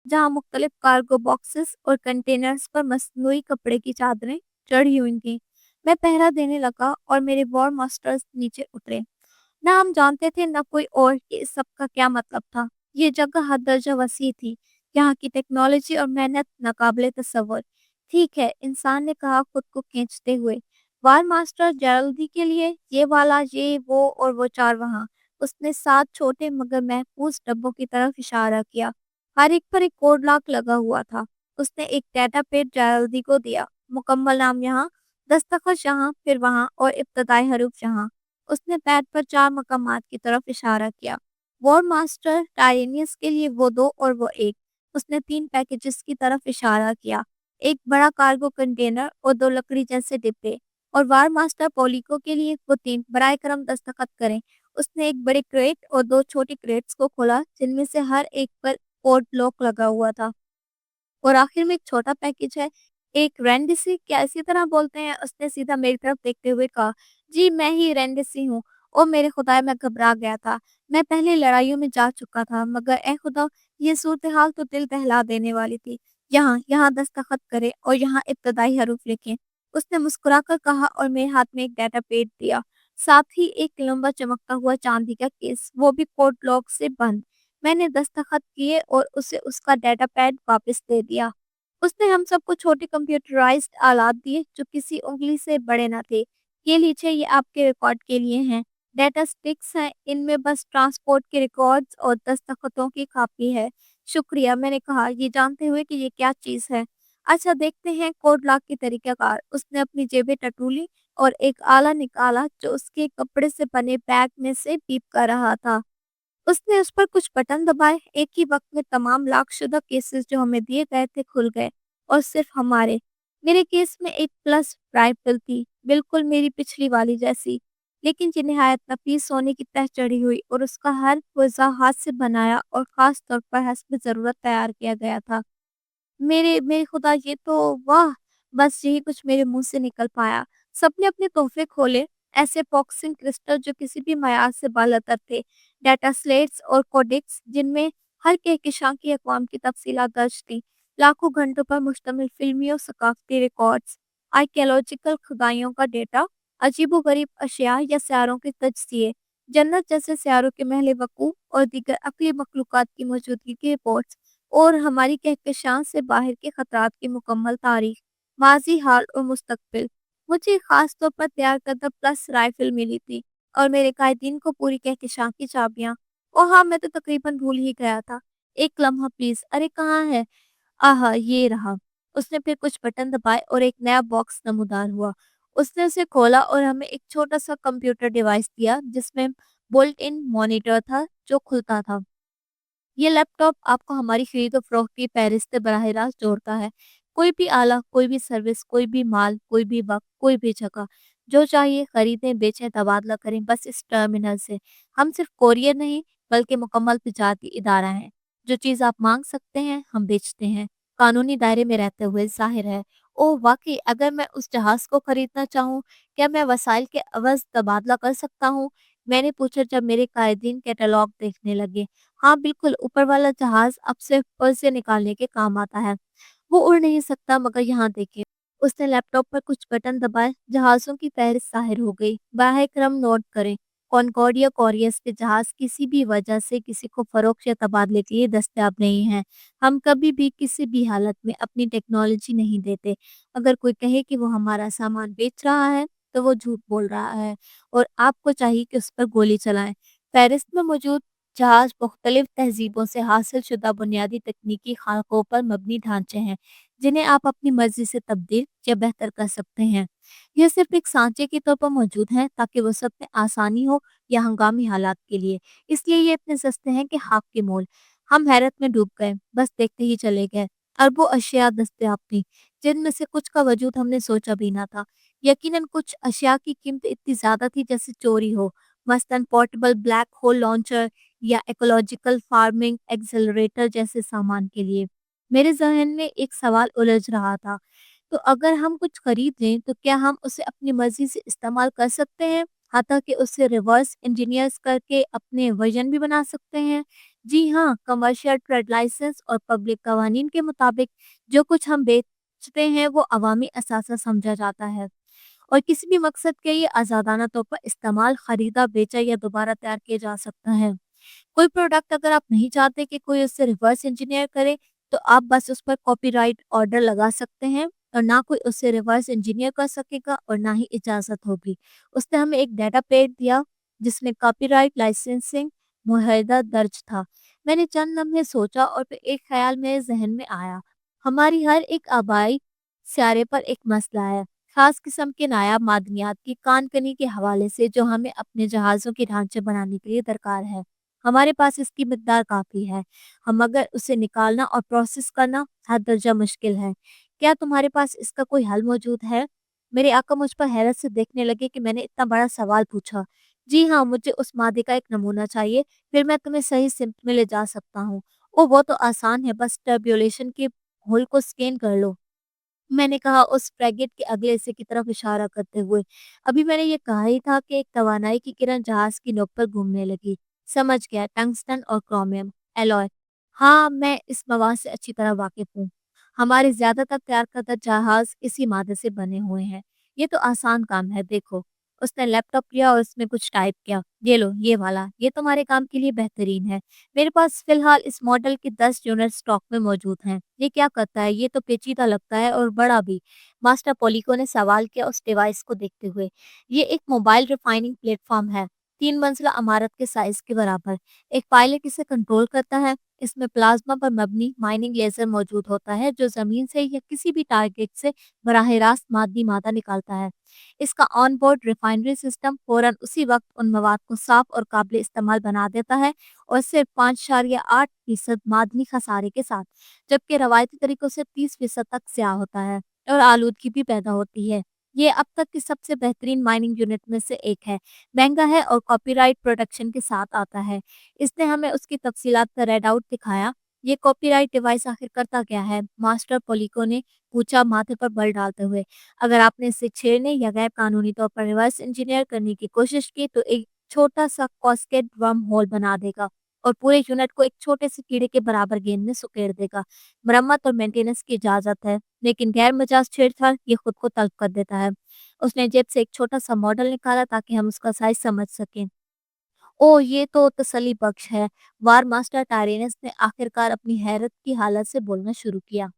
जहाँ मुख्तलिफ cargo boxes और कंटेनर्स पर मसनूई कपड़े की चादरें चढ़ी हुई थीं। मैं पहरा देने लगा और मेरे वॉर मास्टर्स नीचे उतरे। ना हम जानते थे ना कोई और कि इस सब का क्या मतलब था। ये जगह हद दर्जा वसी थी। यहाँ की टेक्नोलॉजी और मेहनत नाकाबिले तसव्वुर। ठीक है, इंसान ने कहा खुद को खींचते हुए। वार मास्टर जल्दी के लिए ये वाला, ये वो और वो चार वहाँ। उसने 7 छोटे मगर महफूज डब्बों की तरफ इशारा किया। हर एक पर एक कोड लॉक लगा हुआ था। उसने एक डेटा पेड जल्दी को दिया। मुकम्मल नाम यहाँ, दस्तखत यहाँ, फिर वहाँ और इब्तदाई हरूफ यहाँ। उसने पैड पर 4 मकामात की तरफ इशारा किया। वॉर मास्टर टाइनियस के लिए वो 2 और वो 1। उसने 3 पैकेजेस की तरफ इशारा किया। एक बड़ा कार्गो कंटेनर और 2 लकड़ी जैसे डिब्बे। और वार मास्टर पोलिको के लिए वो 3। बराए करम दस्तखत करें। उसने एक बड़े क्रेट और 2 छोटे क्रेट्स को खोला जिनमें से हर एक पर कोड लॉक लगा हुआ था। और आखिर में एक छोटा पैकेज है। एक रैंडिसी, क्या इसी तरह बोलते हैं? उसने सीधा मेरी तरफ देखते हुए कहा। जी, मैं ही रैंडिसी हूँ। ओ मेरे खुदा, मैं घबरा गया था। मैं पहले लड़ाइयों में जा चुका था, मगर ए खुदा, ये सूरत हाल तो दिल दहला देने वाली थी। यहाँ यहाँ दस्तखत करें और यहाँ इब्तदाई हरूफ लिखें। उसने मुस्कुराकर कहा और मेरे हाथ में एक डाटा पेड दिया, साथ ही एक लंबा चमकता हुआ चांदी का केस, वो भी कोड लॉक से बंद। मैंने दस्तखत किए और उसे उसका डेटा पैड वापस दे दिया। उसने हम सबको छोटे कंप्यूटराइज्ड आलात दिए जो किसी उंगली से बड़े न थे। ये लीजिए, ये आपके रिकॉर्ड के लिए हैं। डेटा स्टिक्स हैं, इनमें बस ट्रांसपोर्ट के रिकॉर्ड्स और दस्तखतों की कॉपी है। शुक्रिया, मैंने कहा, ये जानते हुए कि ये क्या चीज़ है। अच्छा, देखते हैं कोड लॉक की तरीकाकार। उसने अपनी जेबें टटोली और एक आला निकाला जो उसके कपड़े से बने बैग में से पीप कर रहा था। उसने उस पर कुछ बटन दबाए। एक ही वक्त में तमाम लॉकशुदा केसेस जो हमें दिए गए थे खुल गए, और सिर्फ हमारे। मेरे केस में एक प्लस राइफल थी, बिल्कुल मेरी पिछली वाली जैसी, लेकिन ये निहायत नफीस सोने की तह चढ़ी हुई, और उसका हर पुर्जा हाथ से बनाया और खास तौर पर हस्ब जरूरत तैयार किया गया था। मेरे मेरे खुदा, ये तो वाह! बस यही कुछ मेरे मुंह से निकल पाया। सबने अपने तोहफे खोले, ऐसे बॉक्सिंग क्रिस्टल जो किसी भी मयार से बालातर थे, डाटा स्लेट्स और कोडेक्स जिनमें हर कहकशां की अक़वाम की तफसीलात दर्ज थी, लाखों घंटों पर मुश्तमिल फिल्मी और सकाफती रिकॉर्ड्स, आर्कियोलॉजिकल खुदाइयों का डेटा, अजीबो-गरीब अशिया या सियारों के तजज़िये, जन्नत जैसे सियारों के महल वकूफ़ और दीगर अक़ली मखलूक़ात की मौजूदगी की रिपोर्ट्स, और हमारी कहकशां से बाहर के खतरात की मुकम्मल तारीख, माजी, हाल और मुस्तकबिल। मुझे खास तौर पर तैयार करदा प्लस राइफल मिली थी, और मेरे कायदीन को पूरी कहकशां की चाबियां। ओह हाँ, मैं तो तकरीबन भूल ही गया था। एक लम्हा प्लीज, अरे कहाँ है? आहा, ये रहा। उसने फिर कुछ बटन दबाए और एक नया बॉक्स नमूदार हुआ। उसने उसे खोला और हमें एक छोटा सा कंप्यूटर डिवाइस दिया जिसमें बोल्ट इन मॉनिटर था जो खुलता था। ये लैपटॉप आपको हमारी खरीद और फरोख्त की फहरिस्त से बराह रास्त जोड़ता है। कोई भी आला, कोई भी सर्विस, कोई भी माल, कोई भी वक्त, कोई भी जगह, जो चाहिए खरीदें, बेचें, तबादला करें, बस इस टर्मिनल से। हम सिर्फ कोरियर नहीं, बल्कि मुकम्मल तिजारती इदारा हैं। जो चीज़ आप मांग सकते हैं, हम बेचते हैं, कानूनी दायरे में रहते हुए, ज़ाहिर है। ओह वाकई, अगर मैं उस जहाज़ को खरीदना चाहूँ, क्या मैं वसाइल के अवज़ तबादला कर सकता हूँ? मैंने पूछा जब मेरे कायदीन कैटलॉग देखने लगे। हाँ बिल्कुल, ऊपर वाला जहाज अब सिर्फ पैसे निकालने के काम आता है। वो उड़ नहीं सकता, मगर यहाँ देखिए। उसने लैपटॉप पर कुछ बटन दबाए, जहाज़ों की फहरिस्त ज़ाहिर हो गई। बराह करम नोट करें, कॉनकॉर्डिया कॉरियर्स के जहाज़ किसी भी वजह से किसी को फरोख्त या तबादले के लिए दस्तयाब नहीं हैं। हम कभी भी किसी भी हालत में अपनी टेक्नोलॉजी नहीं देते। अगर कोई कहे कि वो हमारा सामान बेच रहा है, तो वो झूठ बोल रहा है, और आपको चाहिए कि उस पर गोली चलाएं। फहरिस्त में मौजूद जहाज मुख्तलिफ तहजीबों से हासिल शुदा बुनियादी तकनीकी खाकों पर मबनी ढांचे हैं जिन्हें आप अपनी मर्जी से तब्दील या बेहतर कर सकते हैं। यह सिर्फ एक सांचे के तौर पर मौजूद है ताकि वसत में आसानी हो या हंगामी हालात के लिए। इसलिए ये इतने सस्ते हैं कि खाक के मोल। हम हैरत में डूब गए, बस देखते ही चले गए। अरबों अशिया दस्तयाब थी जिनमें से कुछ का वजूद हमने सोचा भी ना था। यकीनन कुछ अशिया की कीमत इतनी ज्यादा थी जैसे चोरी हो, मसलन पोर्टेबल ब्लैक होल लॉन्चर या इकोलॉजिकल फार्मिंग एक्सेलरेटर जैसे सामान के लिए। मेरे ज़हन में एक सवाल उलझ रहा था, तो अगर हम कुछ खरीद लें तो क्या हम उसे अपनी मर्जी से इस्तेमाल कर सकते हैं? हाथा कि उसे रिवर्स इंजीनियर्स करके अपने वर्जन भी बना सकते हैं? जी हाँ, कमर्शियल ट्रेड लाइसेंस और पब्लिक कवानीन के मुताबिक जो कुछ हम बेचते हैं वो अवामी असासा समझा जाता है और किसी भी मकसद के लिए आज़ादाना तौर पर इस्तेमाल, खरीदा, बेचा या दोबारा तैयार किया जा सकता है। कोई प्रोडक्ट अगर आप नहीं चाहते कि कोई उससे रिवर्स इंजीनियर करे, तो आप बस उस पर कॉपीराइट ऑर्डर लगा सकते हैं और ना कोई उससे रिवर्स इंजीनियर कर सकेगा और ना ही इजाज़त होगी। उसने हमें एक डेटा पैड दिया जिसमें कॉपीराइट लाइसेंसिंग मुहैया दर्ज था। मैंने चंद लम्हे सोचा और फिर एक ख्याल मेरे ज़हन में आया। हमारी हर एक आबाई सियारे पर एक मसला है, खास किस्म के नायाब मादनियात की कान-कनी के हवाले से जो हमें अपने जहाज़ों के ढांचे बनाने के लिए दरकार है। हमारे पास इसकी मिकदार काफ़ी है, हम मगर उसे निकालना और प्रोसेस करना हद दर्जा मुश्किल है। क्या तुम्हारे पास इसका कोई हल मौजूद है? मेरे आका मुझ पर हैरत से देखने लगे कि मैंने इतना बड़ा सवाल पूछा। जी हाँ, मुझे उस मादे का एक नमूना चाहिए, फिर मैं तुम्हें सही सिमत में ले जा सकता हूँ। ओह! वो तो आसान है, बस टर्ब्यूलेशन के होल को स्कैन कर लो। मैंने कहा उस फ्रैगेट के अगले हिस्से की तरफ इशारा करते हुए। अभी मैंने ये कहा ही था कि एक तवानाई की किरण जहाज की नोक पर घूमने लगी। समझ गया, टंगस्टन और क्रोमियम एलॉय। हाँ, मैं इस मवाद से अच्छी तरह वाकिफ हूँ। हमारे ज्यादातर तैयार करदा जहाज इसी मादे से बने हुए हैं। ये तो आसान काम है, देखो। उसने लैपटॉप लिया और उसमें कुछ टाइप किया। ये लो, ये वाला, ये तुम्हारे काम के लिए बेहतरीन है। मेरे पास फिलहाल इस मॉडल के 10 यूनिट स्टॉक में मौजूद हैं। ये क्या करता है? ये तो पेचीदा लगता है और बड़ा भी। मास्टर पोलिको ने सवाल किया उस डिवाइस को देखते हुए। ये एक मोबाइल रिफाइनिंग प्लेटफॉर्म है, 3 मंजिला इमारत के साइज के बराबर। एक पायलट इसे कंट्रोल करता है। इसमें प्लाज्मा पर मबनी माइनिंग लेजर मौजूद होता है जो जमीन से या किसी भी टारगेट से बराह रास्त मादी मादा निकालता है। इसका ऑन बोर्ड रिफाइनरी सिस्टम फौरन उसी वक्त उन मवाद को साफ और काबिल इस्तेमाल बना देता है और सिर्फ 5.8% मादनी खसारे के साथ, जबकि रवायती तरीकों से 30% तक स्याह होता है और आलूदगी भी पैदा होती है। ये अब तक की सबसे बेहतरीन माइनिंग यूनिट में से एक है, महंगा है और कॉपीराइट प्रोटेक्शन के साथ आता है। इसने हमें उसकी तफसीलात का रेड आउट दिखाया। ये कॉपीराइट डिवाइस आखिर करता क्या है? मास्टर पोलिको ने पूछा माथे पर बल डालते हुए। अगर आपने इसे छेड़ने या गैर कानूनी तौर पर रिवर्स इंजीनियर करने की कोशिश की तो एक छोटा सा कॉस्केट वर्म होल बना देगा और पूरे यूनिट को एक छोटे से कीड़े के बराबर गेंद में सुकेड़ देगा। मरम्मत और मेंटेनेंस की इजाजत है, लेकिन गैर मजाज छेड़छाड़ ये खुद को तल्फ कर देता है। उसने जेब से एक छोटा सा मॉडल निकाला ताकि हम उसका साइज समझ सकें। ओह! ये तो तसल्ली बख्श है। वार मास्टर टायरेनस ने आखिरकार अपनी हैरत की हालत से बोलना शुरू किया।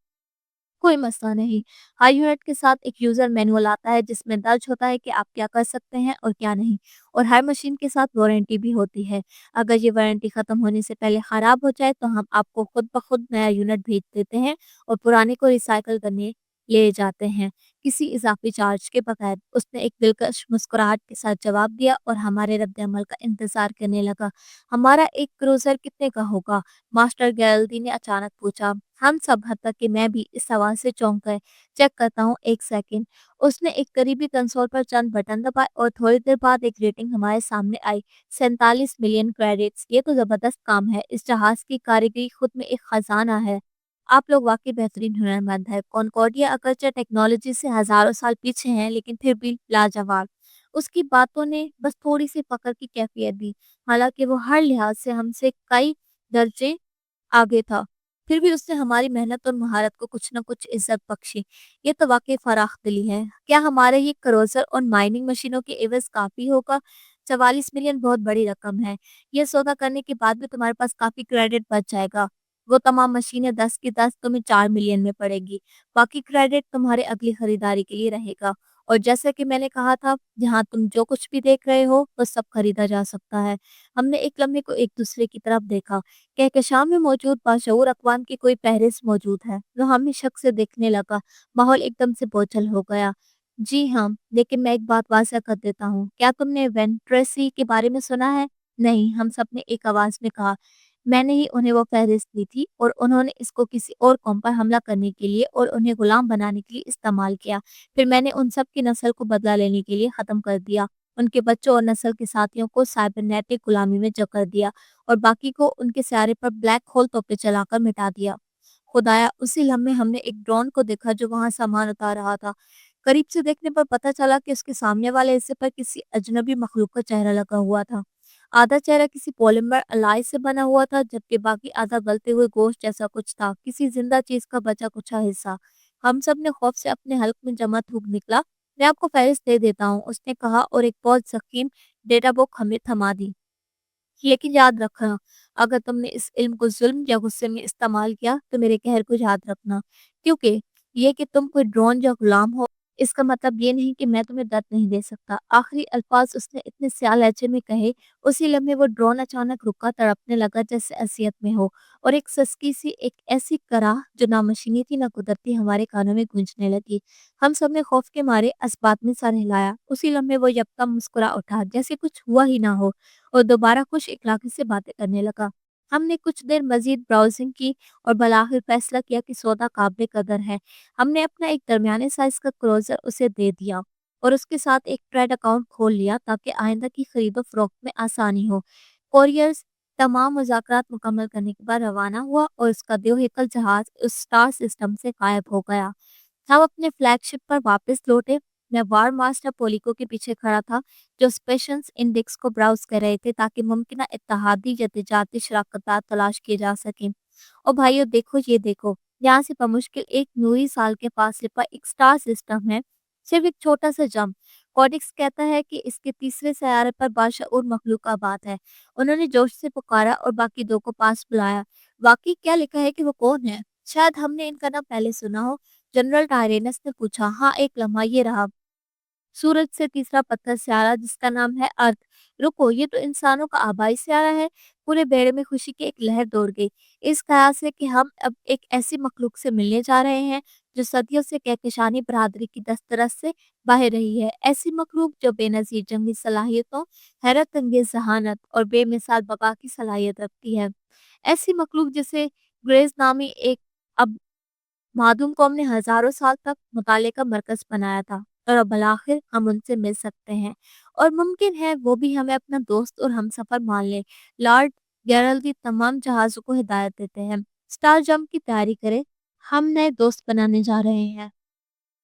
कोई मसला नहीं। हर यूनिट के साथ एक यूज़र मैनुअल आता है जिसमें दर्ज होता है कि आप क्या कर सकते हैं और क्या नहीं, और हर मशीन के साथ वारंटी भी होती है। अगर ये वारंटी ख़त्म होने से पहले ख़राब हो जाए तो हम आपको खुद ब खुद नया यूनिट भेज देते हैं और पुराने को रिसाइकिल करने ले जाते हैं, किसी इज़ाफ़ी चार्ज के बगैर। उसने एक दिलकश मुस्कुराहट के साथ जवाब दिया और हमारे रद्द-ए-अमल का इंतज़ार करने लगा। हमारा एक क्रूज़र कितने का होगा? मास्टर गैल्दी ने अचानक पूछा। हम सब, हत्ता कि मैं भी, इस सवाल से चौंक गए। चेक करता हूँ, 1 सेकंड। उसने एक करीबी कंसोल पर चंद बटन दबाए और थोड़ी देर बाद एक रेटिंग हमारे सामने आई। 47 मिलियन क्रेडिट्स। ये तो जबरदस्त काम है। इस जहाज की कारीगरी खुद में एक खजाना है। आप लोग वाकई बेहतरीन हुनरमंद है। कॉनकॉर्डिया अगरचे टेक्नोलॉजी से हजारों साल पीछे हैं, लेकिन फिर भी लाजवाब। उसकी बातों ने बस थोड़ी सी फक्र की कैफियत दी, हालांकि वो हर लिहाज से हमसे कई दर्जे आगे था। फिर भी उसने हमारी मेहनत और महारत को कुछ न कुछ इज़्ज़त बख्शी। ये तो वाक़ई फ़राख़-दिली है। क्या हमारे ये क्रूज़र और माइनिंग मशीनों के एवज़ काफ़ी होगा? 44 मिलियन बहुत बड़ी रकम है। ये सौदा करने के बाद भी तुम्हारे पास काफ़ी क्रेडिट बच जाएगा। वो तमाम मशीनें 10 की 10 तुम्हें 4 मिलियन में पड़ेगी। बाकी क्रेडिट तुम्हारे अगली खरीदारी के लिए रहेगा। और जैसा कि मैंने कहा था, जहाँ तुम जो कुछ भी देख रहे हो, वो सब खरीदा जा सकता है। हमने एक लम्हे को एक-दूसरे की तरफ देखा। कहकशां में मौजूद बाशऊर अक़वाम की कोई फ़हरिस्त मौजूद है? वो हमें शक से देखने लगा। माहौल एकदम से बोझिल हो गया। जी हाँ, लेकिन मैं एक बात वाज़ह कर देता हूँ। क्या तुमने वेंट्रेसी के बारे में सुना है? नहीं, हम सब ने एक आवाज़ में कहा। मैंने ही उन्हें वो फ़हरिस्त दी थी और उन्होंने इसको किसी और कौम पर हमला करने के लिए और उन्हें गुलाम बनाने के लिए इस्तेमाल किया। फिर मैंने उन सब की नस्ल को बदला लेने के लिए ख़त्म कर दिया। उनके बच्चों और नस्ल के साथियों को साइबरनेटिक गुलामी में जकड़ दिया और बाकी को उनके सियारे पर ब्लैक होल तोपे चलाकर मिटा दिया। खुदाया, उसी लम्हे हमने एक ड्रोन को देखा जो वहां सामान उतार रहा था। करीब से देखने पर पता चला कि उसके सामने वाले हिस्से पर किसी अजनबी मखलूक का चेहरा लगा हुआ था। आधा चेहरा किसी पॉलीमर अलाई से बना हुआ था, जबकि बाकी आधा गलते हुए गोश्त जैसा कुछ था, किसी जिंदा चीज का बचा कुचा हिस्सा। हम सब ने खौफ से अपने हल्क में जमा थूक निकला। मैं आपको फहरिस्त दे देता हूँ, उसने कहा और एक बहुत जख्म डेटा बुक हमें थमा दी। लेकिन याद रखना, अगर तुमने इस इल्म को जुल्म या गुस्से में इस्तेमाल किया तो मेरे कहर को याद रखना, क्योंकि ये कि तुम कोई ड्रोन या गुलाम हो, इसका मतलब ये नहीं कि मैं तुम्हें दर्द नहीं दे सकता। आखिरी अल्फाज उसने इतने स्याह लहजे में कहे, उसी लम्हे वो ड्रोन अचानक रुका, तड़पने लगा जैसे असियत में हो, और एक सस्की सी, एक ऐसी कराह जो ना मशीनी थी ना कुदरती, हमारे कानों में गूंजने लगी। हम सब ने खौफ के मारे अस्बात में सर हिलाया। उसी लम्हे वो यकदम मुस्कुरा उठा, जैसे कुछ हुआ ही ना हो, और दोबारा खुश इखलाकी से बातें करने लगा। हमने कुछ देर मजीद ब्राउजिंग की और बलाखिर फैसला किया कि सौदा काबिल कदर है। हमने अपना एक दरमियाने साइज का क्रोजर उसे दे दिया और उसके साथ एक ट्रेड अकाउंट खोल लिया ताकि आइंदा की खरीदो फरोख्त में आसानी हो। कोरियर्स तमाम मुज़ाकरात मुकम्मल करने के बाद रवाना हुआ और उसका देवहिकल जहाज उस स्टार सिस्टम से गायब हो गया। हम अपने फ्लैगशिप पर वापस लौटे। मैं वार मास्टर पोलिको के पीछे खड़ा था, जो स्पेशंस इंडेक्स को ब्राउज कर रहे थे ताकि मुमकिन इत्तेहादी या तजारती शराकत तलाश किए जा सकें। और भाइयों देखो, ये देखो, यहाँ से बमुश्किल एक नूरी साल के फासले पर एक स्टार सिस्टम है। सिर्फ एक छोटा सा जम। कॉडिक्स कहता है कि इसके तीसरे सैयारे पर बाशऊर मखलूक आबाद है। उन्होंने जोश से पुकारा और बाकी दो को पास बुलाया। वाकई क्या लिखा है कि वो कौन है? शायद हमने इनका नाम पहले सुना हो। जनरल टायरेनस ने पूछा। हाँ, एक लम्हा, ये रहा। सूरज से तीसरा पत्थर स्यारा जिसका नाम है अर्थ। रुको, ये तो इंसानों का आबाई स्यारा है। पूरे बेड़े में खुशी की एक लहर दौड़ गई, इस ख्याल से कि हम अब एक ऐसी मखलूक से मिलने जा रहे हैं जो सदियों से कहकशानी बरादरी की दस्तरस से बाहर रही है। ऐसी मखलूक जो बेनजीर जंगी सलाहियतों, हैरत अंगेज जहानत और बेमिसाल बका की सलाहियत रखती है। ऐसी मखलूक जिसे ग्रेज नामी एक अब मादूम कौम ने हजारों साल तक मुताले का मरकज बनाया था, और अब आखिर हम उनसे मिल सकते हैं, और मुमकिन है वो भी हमें अपना दोस्त और हमसफर मान ले। लॉर्ड गेरल्डी तमाम जहाजों को हिदायत देते हैं, स्टार जंप की तैयारी करें, हम नए दोस्त बनाने जा रहे हैं।